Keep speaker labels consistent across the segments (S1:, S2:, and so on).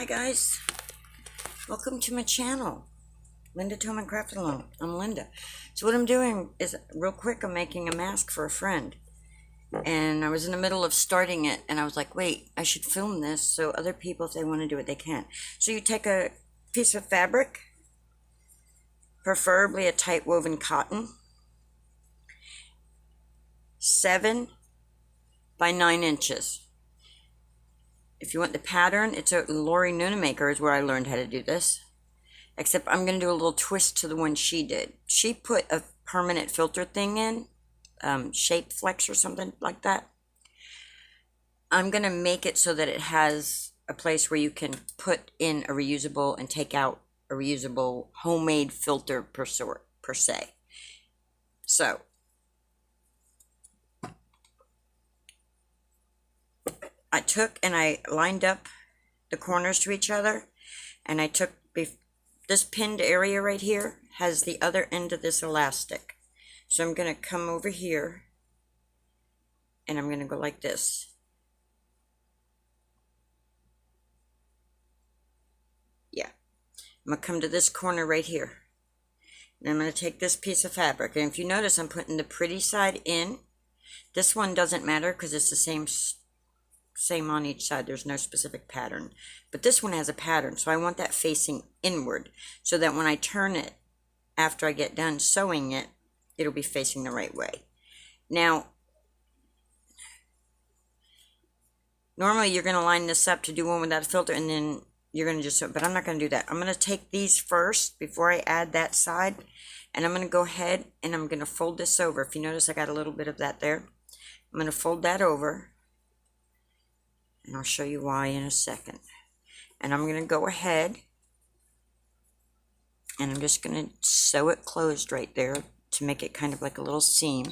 S1: guys, welcome to my channel, Linda Tillman Craft Alone. I'm Linda. So what I'm doing is, real quick, I'm making a mask for a friend, and I was in the middle of starting it, and I was like, wait, I should film this so other people, if they want to do it, they can. So you take a piece of fabric, preferably a tight woven cotton, 7 by 9 inches. If you want the pattern, it's a Lori Nunemaker is where I learned how to do this. Except I'm going to do a little twist to the one she did. She put a permanent filter thing in, Shape Flex or something like that. I'm going to make it so that it has a place where you can put in a reusable and take out a reusable homemade filter per se. So I took and I lined up the corners to each other, and I took this pinned area right here has the other end of this elastic. So I'm going to come over here and I'm going to go like this. Yeah. I'm going to come to this corner right here. And I'm going to take this piece of fabric. And if you notice, I'm putting the pretty side in. This one doesn't matter because it's the same on each side. There's no specific pattern, but this one has a pattern, so I want that facing inward so that when I turn it after I get done sewing it, it'll be facing the right way. Now normally you're going to line this up to do one without a filter, and then you're going to just sew, but I'm not going to do that. I'm going to take these first before I add that side, and I'm going to go ahead and I'm going to fold this over. If you notice, I got a little bit of that there. I'm going to fold that over, and I'll show you why in a second. And I'm going to go ahead and I'm just going to sew it closed right there to make it kind of like a little seam.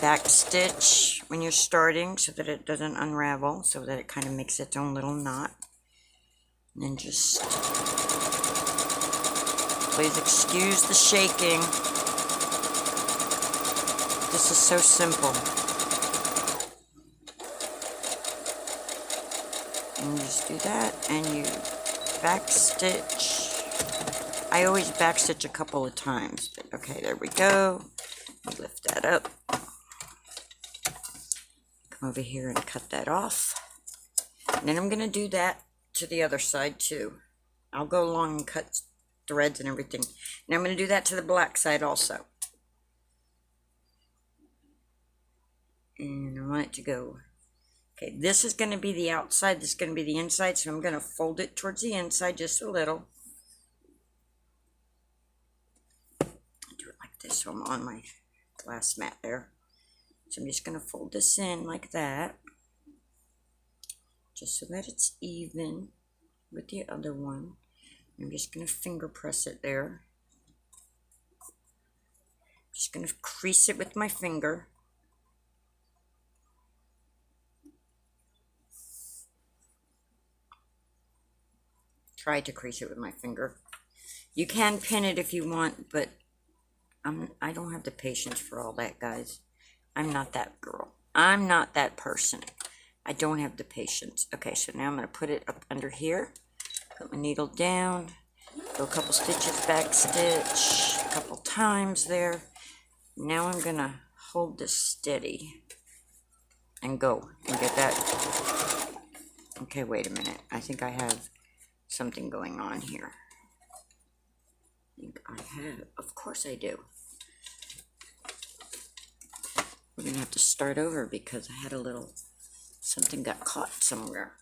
S1: Back stitch when you're starting so that it doesn't unravel, so that it kind of makes its own little knot. And then just, please excuse the shaking. This is so simple. And you just do that, and you back stitch. I always back stitch a couple of times, but okay, there we go. Lift that up. Come over here and cut that off. And then I'm going to do that to the other side too. I'll go along and cut threads and everything. And I'm going to do that to the black side also. And I want it to go. Okay, this is going to be the outside. This is going to be the inside. So I'm going to fold it towards the inside just a little. Do it like this so I'm on my glass mat there. So I'm just going to fold this in like that, just so that it's even with the other one. I'm just going to finger press it there. Just going to crease it with my finger. Try to crease it with my finger. You can pin it if you want, but I don't have the patience for all that, guys. I'm not that girl. I'm not that person. I don't have the patience. Okay, so now I'm going to put it up under here. Put my needle down. Go a couple stitches, back stitch a couple times there. Now I'm going to hold this steady and go and get that. Okay, wait a minute. I think I have something going on here. I think I have. Of course I do. We're going to have to start over because I had a little, something got caught somewhere.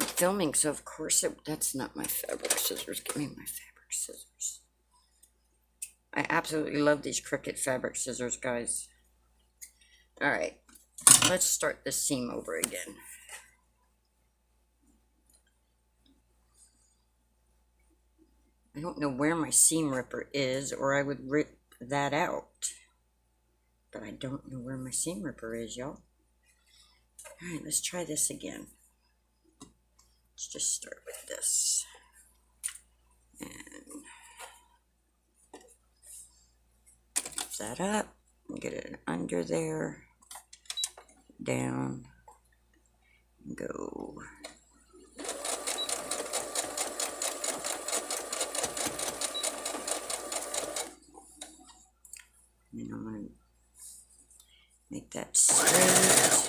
S1: I'm filming, so of course that's not my fabric scissors. Give me my fabric scissors. I absolutely love these Cricut fabric scissors, guys. All right, let's start this seam over again. I don't know where my seam ripper is, or I would rip that out. But I don't know where my seam ripper is, y'all. Alright, let's try this again. Let's just start with this. And lift that up and get it under there, down, and go. And I'm going to make that straight.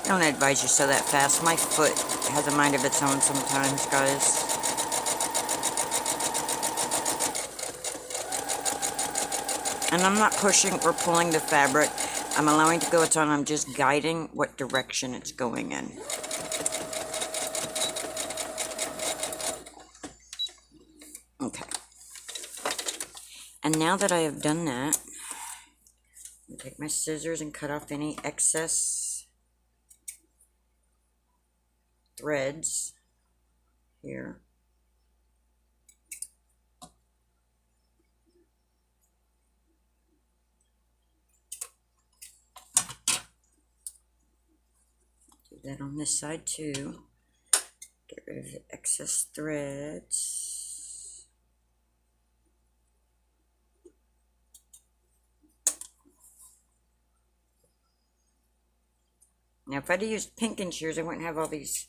S1: I don't advise you sew that fast. My foot has a mind of its own sometimes, guys. And I'm not pushing or pulling the fabric. I'm allowing it to go its own. I'm just guiding what direction it's going in. Okay. And now that I have done that, I'm going to take my scissors and cut off any excess threads here. Do that on this side too. Get rid of the excess threads. Now, if I'd used pinking shears, I wouldn't have all these.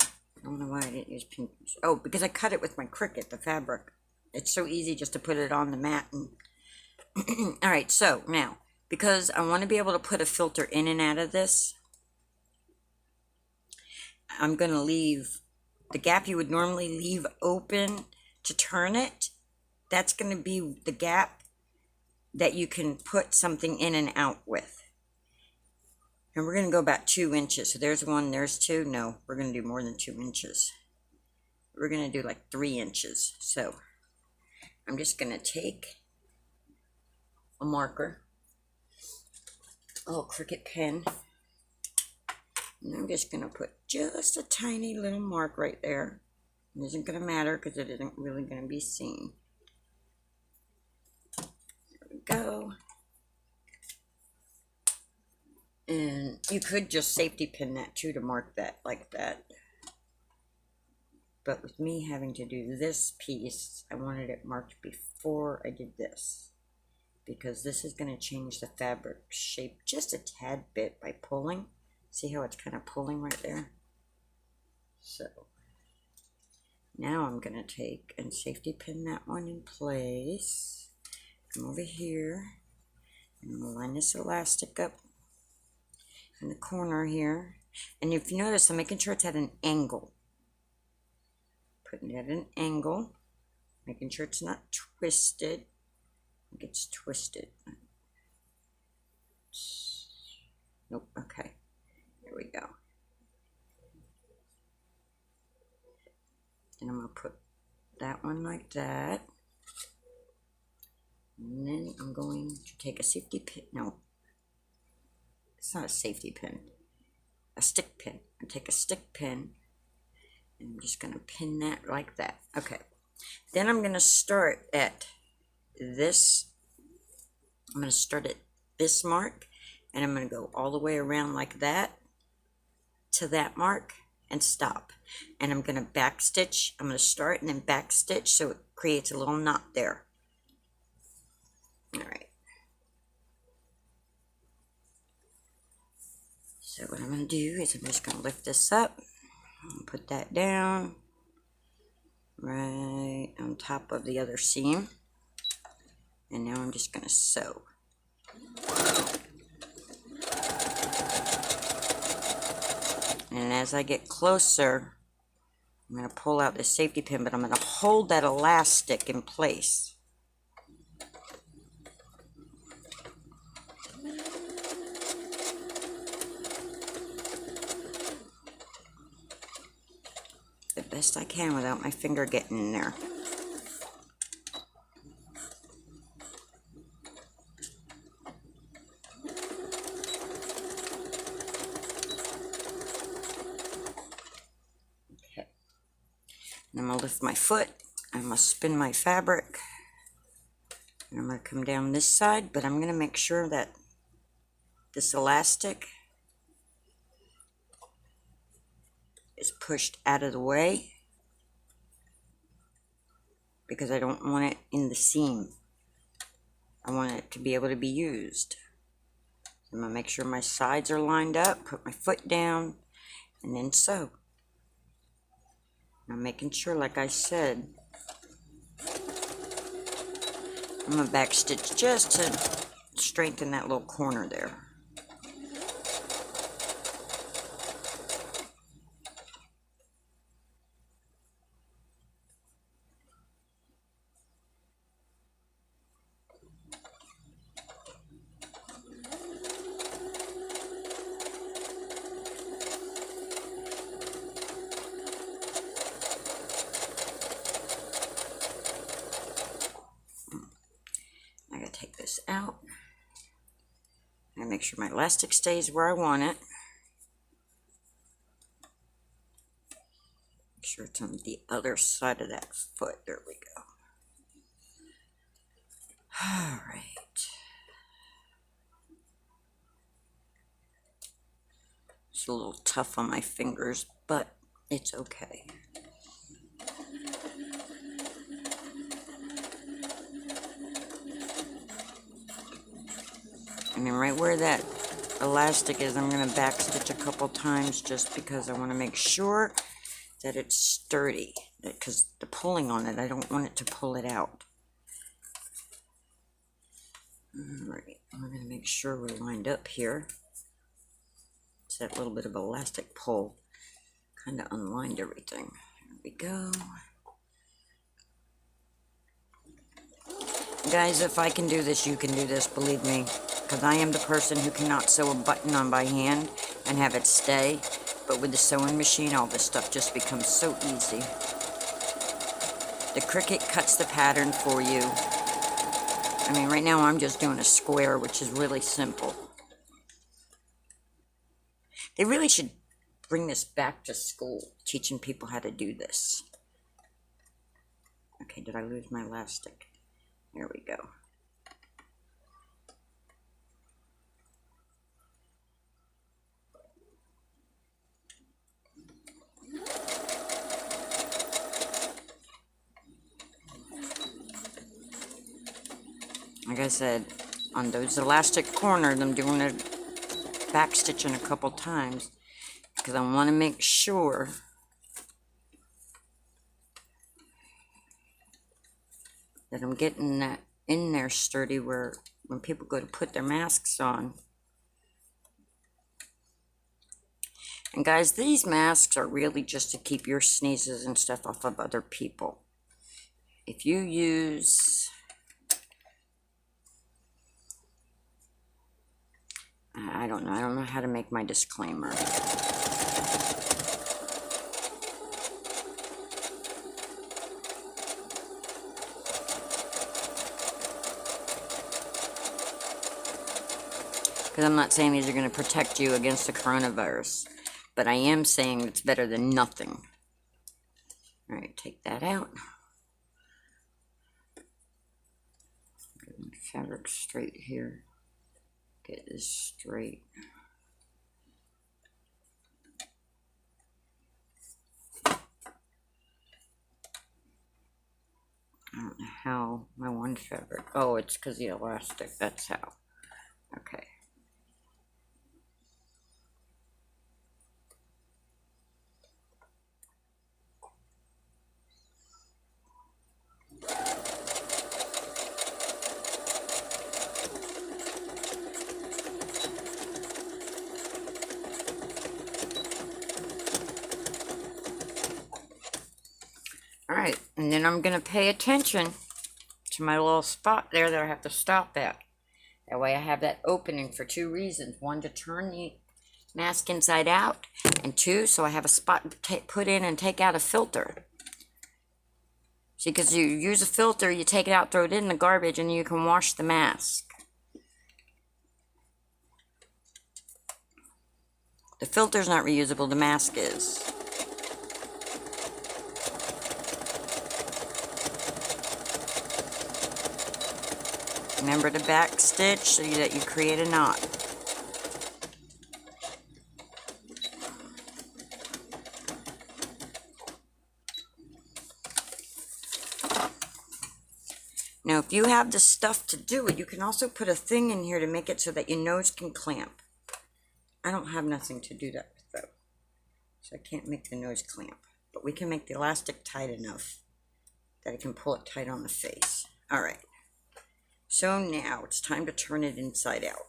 S1: I don't know why I didn't use pinking shears. Oh, because I cut it with my Cricut, the fabric. It's so easy just to put it on the mat. And all right, so now, because I want to be able to put a filter in and out of this, I'm going to leave the gap you would normally leave open to turn it. That's going to be the gap that you can put something in and out with. And we're going to go about 2 inches. So there's 1, there's 2. No, we're going to do more than 2 inches. We're going to do like 3 inches. So I'm just going to take a marker, a little Cricut pen, and I'm just going to put just a tiny little mark right there. It isn't going to matter because it isn't really going to be seen. There we go. And you could just safety pin that too to mark that like that. But with me having to do this piece, I wanted it marked before I did this. Because this is going to change the fabric shape just a tad bit by pulling. See how it's kind of pulling right there? So now I'm going to take and safety pin that one in place. Come over here and I'm going to line this elastic up in the corner here. And if you notice, I'm making sure it's at an angle. Putting it at an angle. Making sure it's not twisted. I think it's twisted. Nope, okay. There we go. And I'm going to put that one like that. And then I'm going to take a safety pin. No, it's not a safety pin. A stick pin. I take a stick pin and I'm just going to pin that like that. Okay. Then I'm going to start at this. I'm going to start at this mark and I'm going to go all the way around like that to that mark and stop. And I'm going to back stitch. I'm going to start and then back stitch so it creates a little knot there. All right. So what I'm going to do is I'm just going to lift this up and put that down right on top of the other seam. And now I'm just going to sew. And as I get closer, I'm going to pull out the safety pin, but I'm going to hold that elastic in place. The best I can without my finger getting in there. Okay. And I'm going to lift my foot. I'm going to spin my fabric. And I'm going to come down this side, but I'm going to make sure that this elastic is pushed out of the way because I don't want it in the seam. I want it to be able to be used. I'm going to make sure my sides are lined up, put my foot down, and then sew. I'm making sure, like I said, I'm going to back stitch just to strengthen that little corner there. I gotta take this out and make sure my elastic stays where I want it. Make sure it's on the other side of that foot. There we go. All right. It's a little tough on my fingers, but it's okay. And then right where that elastic is, I'm going to back stitch a couple times just because I want to make sure that it's sturdy. Because the pulling on it, I don't want it to pull it out. Alright, we're going to make sure we're lined up here. It's that little bit of elastic pull kind of unlined everything. There we go. Guys, if I can do this, you can do this, believe me. Because I am the person who cannot sew a button on by hand and have it stay. But with the sewing machine, all this stuff just becomes so easy. The Cricut cuts the pattern for you. I mean, right now I'm just doing a square, which is really simple. They really should bring this back to school, teaching people how to do this. Okay, did I lose my elastic? There we go. Like I said, on those elastic corners, I'm doing a back stitching a couple times because I want to make sure that I'm getting that in there sturdy where when people go to put their masks on. And guys, these masks are really just to keep your sneezes and stuff off of other people. If you use I don't know how to make my disclaimer. Because I'm not saying these are going to protect you against the coronavirus, but I am saying it's better than nothing. All right, take that out. Get my fabric straight here. Get this straight. I don't know how my one fabric. Oh, it's because the elastic. That's how. Okay. Alright, and then I'm going to pay attention to my little spot there that I have to stop at. That way I have that opening for two reasons. One, to turn the mask inside out, and two, so I have a spot to put in and take out a filter. See, because you use a filter, you take it out, throw it in the garbage, and you can wash the mask. The filter's not reusable, the mask is. Remember to back stitch so that you create a knot. Now, if you have the stuff to do it, you can also put a thing in here to make it so that your nose can clamp. I don't have nothing to do that with, though. So I can't make the nose clamp. But we can make the elastic tight enough that I can pull it tight on the face. Alright. So now it's time to turn it inside out.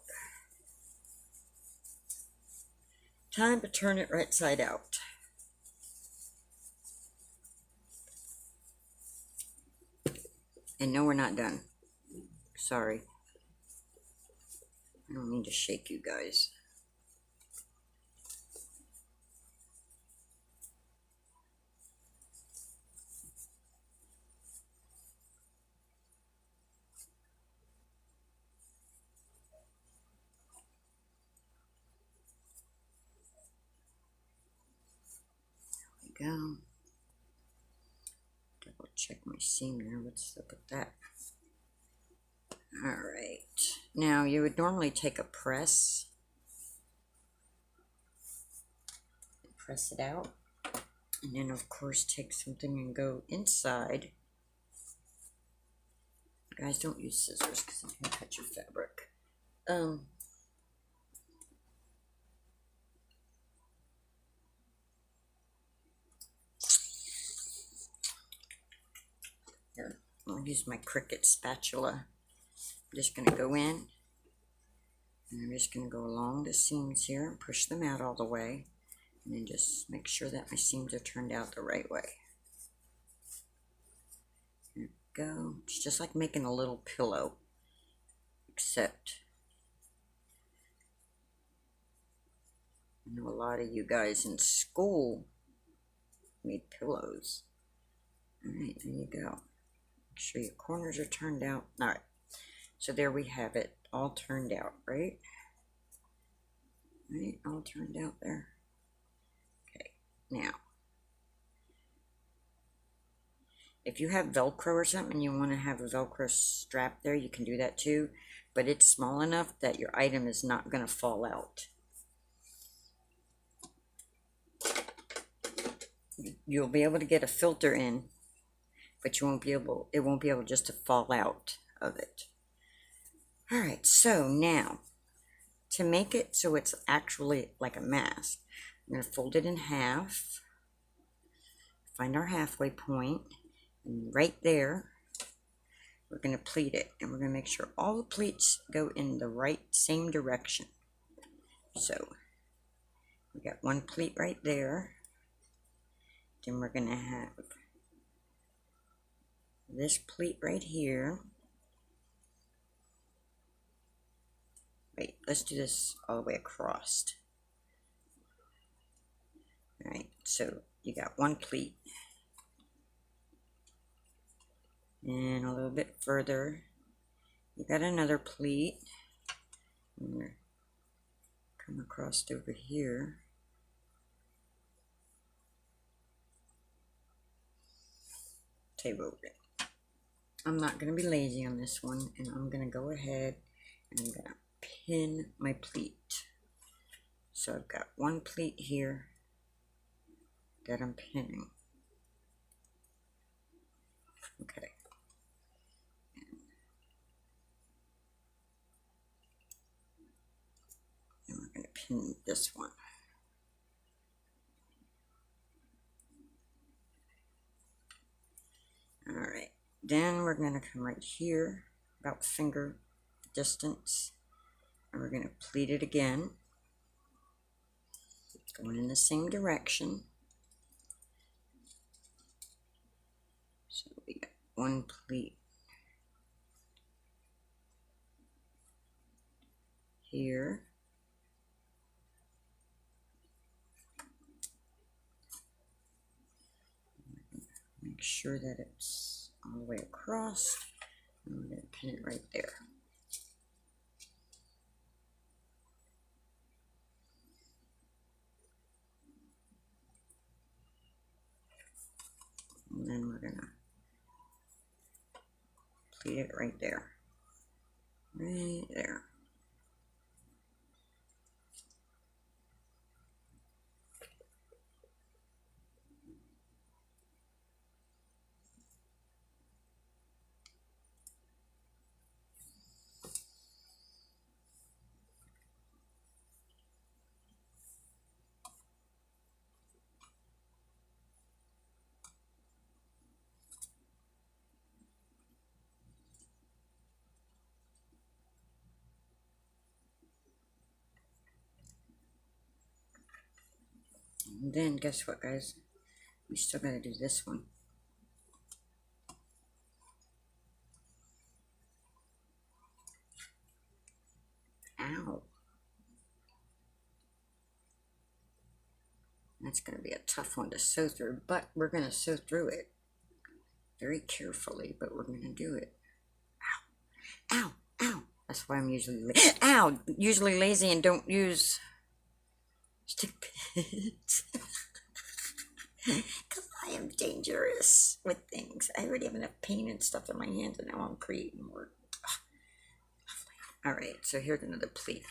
S1: Time to turn it right side out. And no, we're not done. Sorry. I don't mean to shake you guys. There we go. Double check my seam there. Let's look at that. Alright. Now, you would normally take a press. Press it out. And then, of course, take something and go inside. Guys, don't use scissors because I'm going to cut your fabric. Here, I'll use my Cricut spatula. I'm just going to go in. And I'm just going to go along the seams here and push them out all the way. And then just make sure that my seams are turned out the right way. There we go. It's just like making a little pillow. Except, I know a lot of you guys in school made pillows. Alright, there you go. Make sure your corners are turned out. Alright, so there we have it. All turned out, right? Right, all turned out there. Okay, now, if you have Velcro or something, you want to have a Velcro strap there, you can do that too. But it's small enough that your item is not going to fall out. You'll be able to get a filter in, but you won't be able, it won't be able just to fall out of it. Alright, so now, to make it so it's actually like a mask, I'm going to fold it in half, find our halfway point, and right there, we're going to pleat it, and we're going to make sure all the pleats go in the right same direction. So, we got one pleat right there, then we're going to have this pleat right here. Wait, let's do this all the way across. Alright, so you got one pleat. And a little bit further, you got another pleat. I'm going to come across over here. Table it. I'm not going to be lazy on this one, and I'm going to go ahead and I'm going to pin my pleat. So I've got one pleat here that I'm pinning. Okay. And we're going to pin this one. Alright, then we're going to come right here, about finger distance, and we're going to pleat it again, going in the same direction. So we got one pleat here. Make sure that it's all the way across. And we're going to pin it right there. And then we're going to pleat it right there. Right there. And then guess what, guys? We still gotta do this one. Ow. That's gonna be a tough one to sew through, but we're gonna sew through it very carefully, but we're gonna do it. Ow. Ow. Ow. That's why I'm usually lazy and don't use stick pins. Because I am dangerous with things. I already have enough pain and stuff in my hands, and now I'm creating more. Alright, so here's another pleat.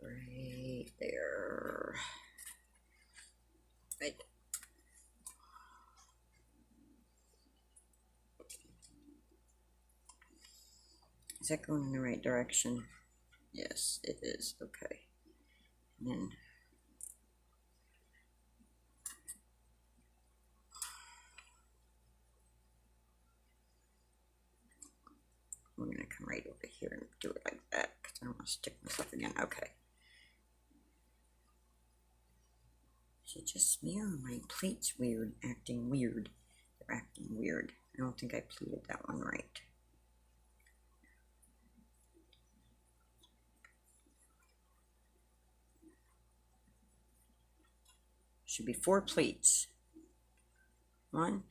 S1: Right there. Right. Is that going in the right direction? Yes, it is. Okay. And then we're going to come right over here and do it like that because I don't want to stick myself again. Okay. Is it just me or my pleats weird? Acting weird. They're acting weird. I don't think I pleated that one right. Should be 4 pleats. 1,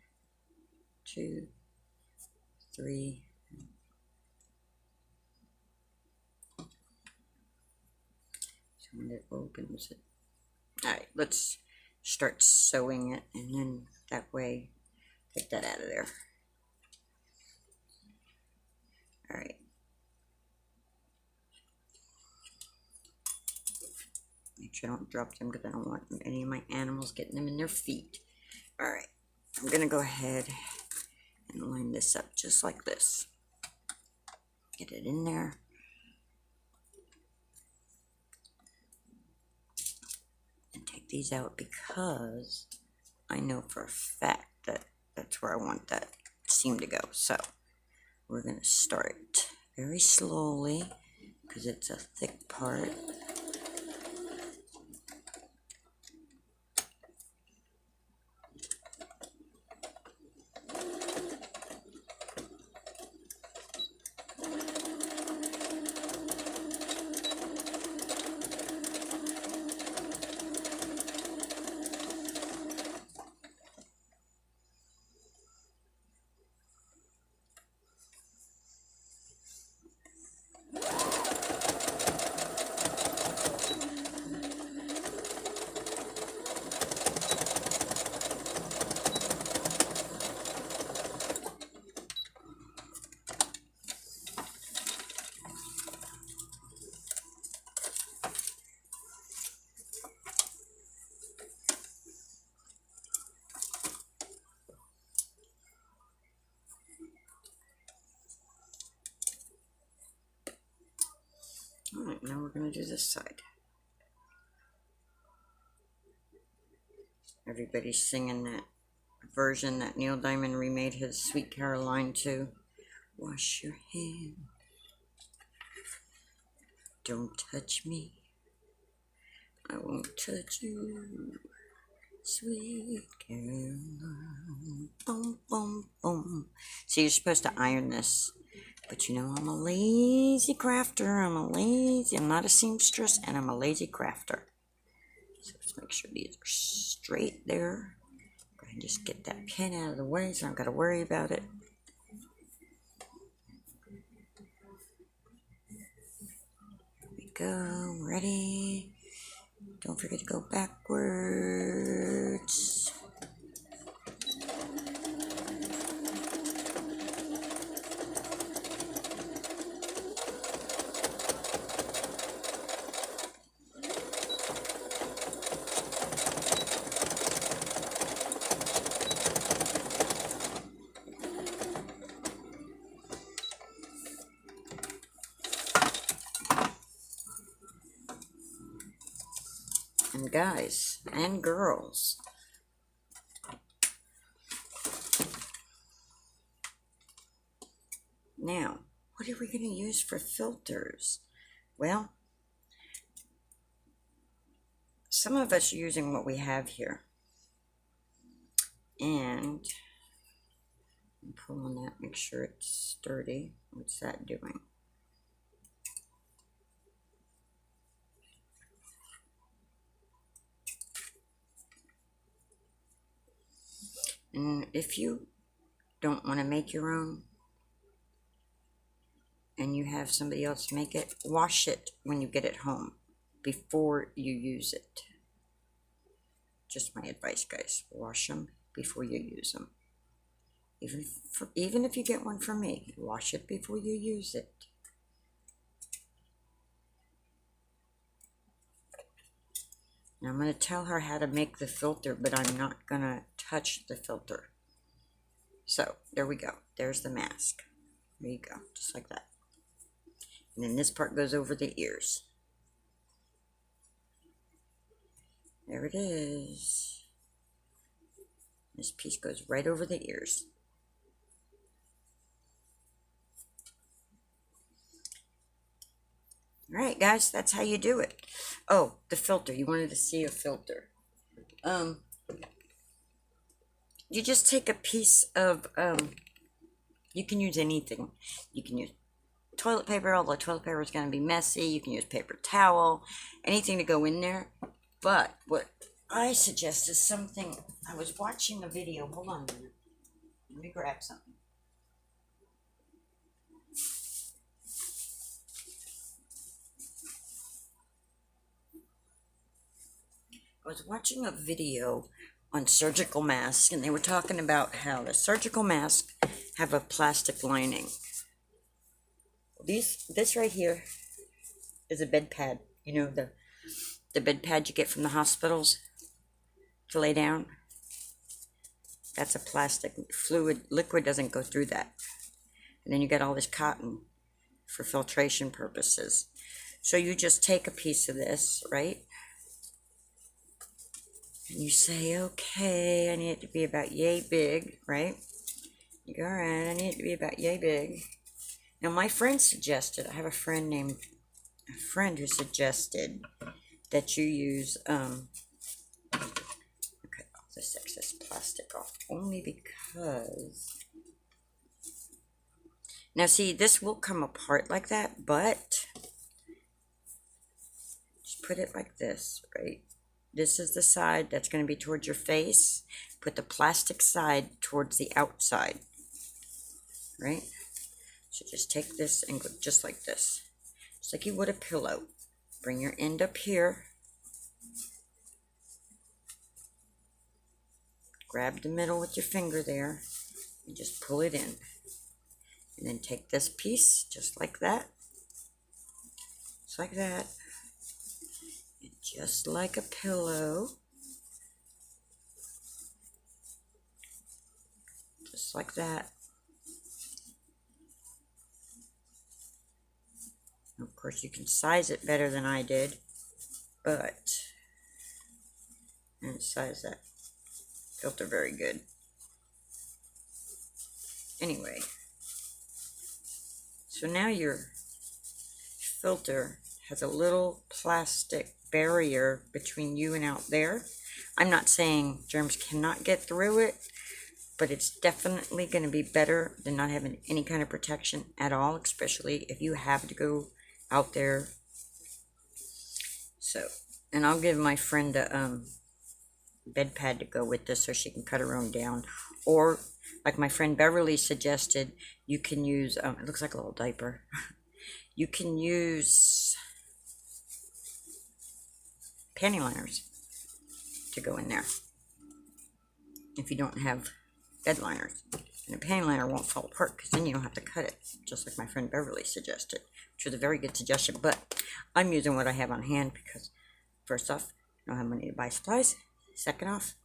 S1: 2, 3. So when it opens it. Alright, let's start sewing it, and then that way take that out of there. Alright. Make sure I don't drop them because I don't want any of my animals getting them in their feet. Alright, I'm going to go ahead and line this up just like this. Get it in there. And take these out because I know for a fact that that's where I want that seam to go. So we're going to start very slowly because it's a thick part. Alright, now we're going to do this side. Everybody's singing that version that Neil Diamond remade his Sweet Caroline to. Wash your hands. Don't touch me. I won't touch you. Sweet Caroline. Boom, boom, boom. So you're supposed to iron this. But you know, I'm a lazy crafter. I'm not a seamstress, and I'm a lazy crafter. So let's make sure these are straight there. Go ahead and just get that pin out of the way so I don't got to worry about it. Here we go. Ready? Don't forget to go backwards. And guys and girls, now what are we going to use for filters? Well, some of us are using what we have here. And pull on that, make sure it's sturdy. What's that doing? And if you don't want to make your own and you have somebody else make it, wash it when you get it home before you use it. Just my advice, guys. Wash them before you use them. Even if you get one from me, wash it before you use it. Now I'm going to tell her how to make the filter, but I'm not going to touch the filter. So there we go. There's the mask. There you go. Just like that. And then this part goes over the ears. There it is. This piece goes right over the ears. Alright guys, that's how you do it. Oh, the filter. You wanted to see a filter. You just take a piece of, you can use anything. You can use toilet paper, although toilet paper is going to be messy. You can use paper towel, anything to go in there. But what I suggest is something, I was watching a video, hold on a minute. Let me grab something. I was watching a video on surgical masks, and they were talking about how the surgical masks have a plastic lining. This right here is a bed pad. You know, the bed pad you get from the hospitals to lay down. That's a plastic liquid doesn't go through that. And then you get all this cotton for filtration purposes. So you just take a piece of this, right? And you say, okay, I need it to be about yay big, right? You go, all right, I need it to be about yay big. Now, my friend suggested, I have a friend who suggested that you use, okay, all this excess plastic off, only because, now see, this will come apart like that, but just put it like this, right? This is the side that's going to be towards your face. Put the plastic side towards the outside, right? So just take this and go just like this. Just like you would a pillow. Bring your end up here. Grab the middle with your finger there. And just pull it in. And then take this piece, just like that. Just like that. And just like a pillow. Just like that. Of course, you can size it better than I did, but I didn't size that filter very good. Anyway, so now your filter has a little plastic barrier between you and out there. I'm not saying germs cannot get through it, but it's definitely going to be better than not having any kind of protection at all, especially if you have to go out there. So, and I'll give my friend a bed pad to go with this so she can cut her own down. Or, like my friend Beverly suggested, you can use, it looks like a little diaper. You can use panty liners to go in there if you don't have bed liners. And a panty liner won't fall apart because then you don't have to cut it, just like my friend Beverly suggested, which was a very good suggestion. But I'm using what I have on hand because, first off, I don't have money to buy supplies. Second off,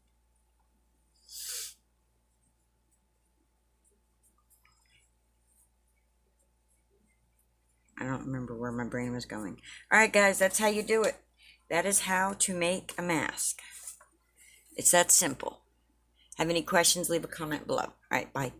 S1: I don't remember where my brain was going. Alright guys, that's how you do it. That is how to make a mask. It's that simple. Have any questions, leave a comment below. Alright, bye.